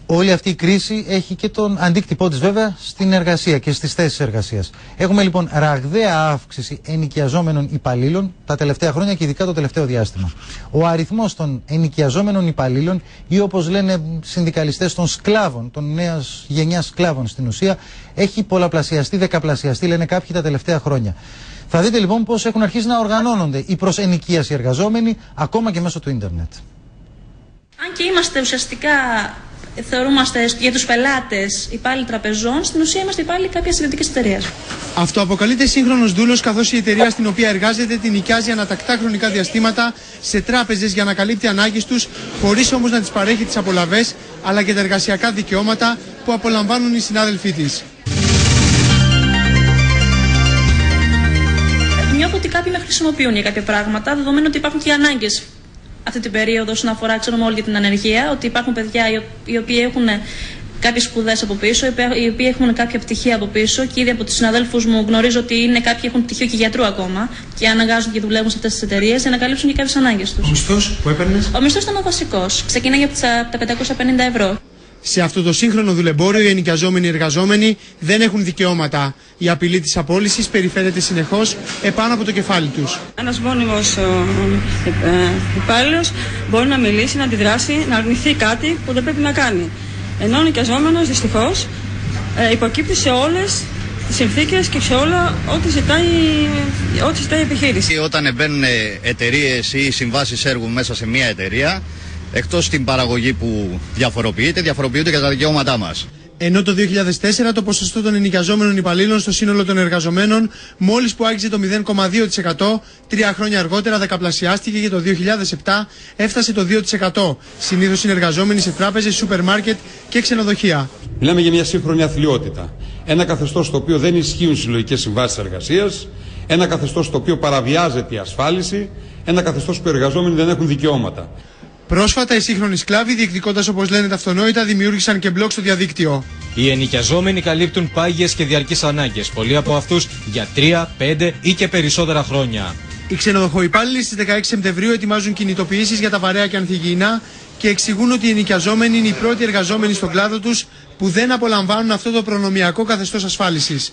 Όλη αυτή η κρίση έχει και τον αντίκτυπό της βέβαια στην εργασία και στις θέσεις εργασίας. Έχουμε λοιπόν ραγδαία αύξηση ενοικιαζόμενων υπαλλήλων τα τελευταία χρόνια και ειδικά το τελευταίο διάστημα. Ο αριθμός των ενοικιαζόμενων υπαλλήλων ή όπως λένε συνδικαλιστές των σκλάβων, των νέας γενιάς σκλάβων στην ουσία, έχει πολλαπλασιαστεί, δεκαπλασιαστεί λένε κάποιοι τα τελευταία χρόνια. Θα δείτε λοιπόν πώς έχουν αρχίσει να οργανώνονται οι προς ενοικίαση εργαζόμενοι ακόμα και μέσω του ίντερνετ. Αν και είμαστε ουσιαστικά, θεωρούμαστε για τους πελάτες υπάλληλοι τραπεζών, στην ουσία είμαστε υπάλληλοι κάποιας ιδιωτικής εταιρείας. Αυτοαποκαλείται σύγχρονος δούλος, καθώς η εταιρεία στην οποία εργάζεται την νοικιάζει ανατακτά χρονικά διαστήματα σε τράπεζες για να καλύπτει ανάγκες τους, χωρίς όμως να τις παρέχει τις απολαβές αλλά και τα εργασιακά δικαιώματα που απολαμβάνουν οι συνάδελφοί της. Νιώθω ότι κάποιοι με χρησιμοποιούν για κάποια πράγματα, δεδομένου ότι υπάρχουν και ανάγκες αυτή την περίοδο όσον αφορά, ξέρουμε όλοι για την ανεργία, ότι υπάρχουν παιδιά οι οποίοι έχουν κάποιες σπουδές από πίσω, οι οποίοι έχουν κάποια πτυχία από πίσω και ήδη από τους συναδέλφους μου γνωρίζω ότι είναι κάποιοι έχουν πτυχίο και γιατρού ακόμα και αναγκάζονται και δουλεύουν σε αυτές τις εταιρείες για να καλύψουν και κάποιες ανάγκες τους. Ο μισθός που έπαιρνες? Ο μισθός ήταν ο βασικός. Ξεκινάει από τα 550 ευρώ. Σε αυτό το σύγχρονο δουλεμπόριο οι ενοικιαζόμενοι εργαζόμενοι δεν έχουν δικαιώματα. Η απειλή της απόλυσης περιφέρεται συνεχώς επάνω από το κεφάλι τους. Ένας μόνιμος υπάλληλος μπορεί να μιλήσει, να αντιδράσει, να αρνηθεί κάτι που δεν πρέπει να κάνει. Ενώ ο ενοικιαζόμενος δυστυχώς υποκύπτει σε όλες τις συνθήκες και σε όλα ό,τι ζητάει η επιχείρηση. Όταν μπαίνουν εταιρείες ή συμβάσεις έργου μέσα σε μια εταιρεία, εκτός την παραγωγή που διαφοροποιούνται και τα δικαιώματά μας. Ενώ το 2004 το ποσοστό των ενοικιαζόμενων υπαλλήλων στο σύνολο των εργαζομένων μόλις που άγγιζε το 0,2%, 3 χρόνια αργότερα δεκαπλασιάστηκε και το 2007 έφτασε το 2%. Συνήθως είναι εργαζόμενοι σε τράπεζες, σούπερ μάρκετ και ξενοδοχεία. Μιλάμε για μια σύγχρονη αθλιότητα. Ένα καθεστώς στο οποίο δεν ισχύουν συλλογικές συμβάσεις εργασίας, ένα καθεστώς στο οποίο παραβιάζεται η ασφάλιση, ένα καθεστώς που οι εργαζόμενοι δεν έχουν δικαιώματα. Πρόσφατα οι σύγχρονοι σκλάβοι, διεκδικώντας όπως λένε τα αυτονόητα, δημιούργησαν και μπλοκ στο διαδίκτυο. Οι ενοικιαζόμενοι καλύπτουν πάγιες και διαρκείς ανάγκες, πολλοί από αυτούς για 3, 5 ή και περισσότερα χρόνια. Οι ξενοδοχοϊπάλληλοι στις 16 Σεπτεμβρίου ετοιμάζουν κινητοποιήσεις για τα βαρέα και ανθυγιεινά και εξηγούν ότι οι ενοικιαζόμενοι είναι οι πρώτοι εργαζόμενοι στον κλάδο τους που δεν απολαμβάνουν αυτό το προνομιακό καθεστώς ασφάλισης.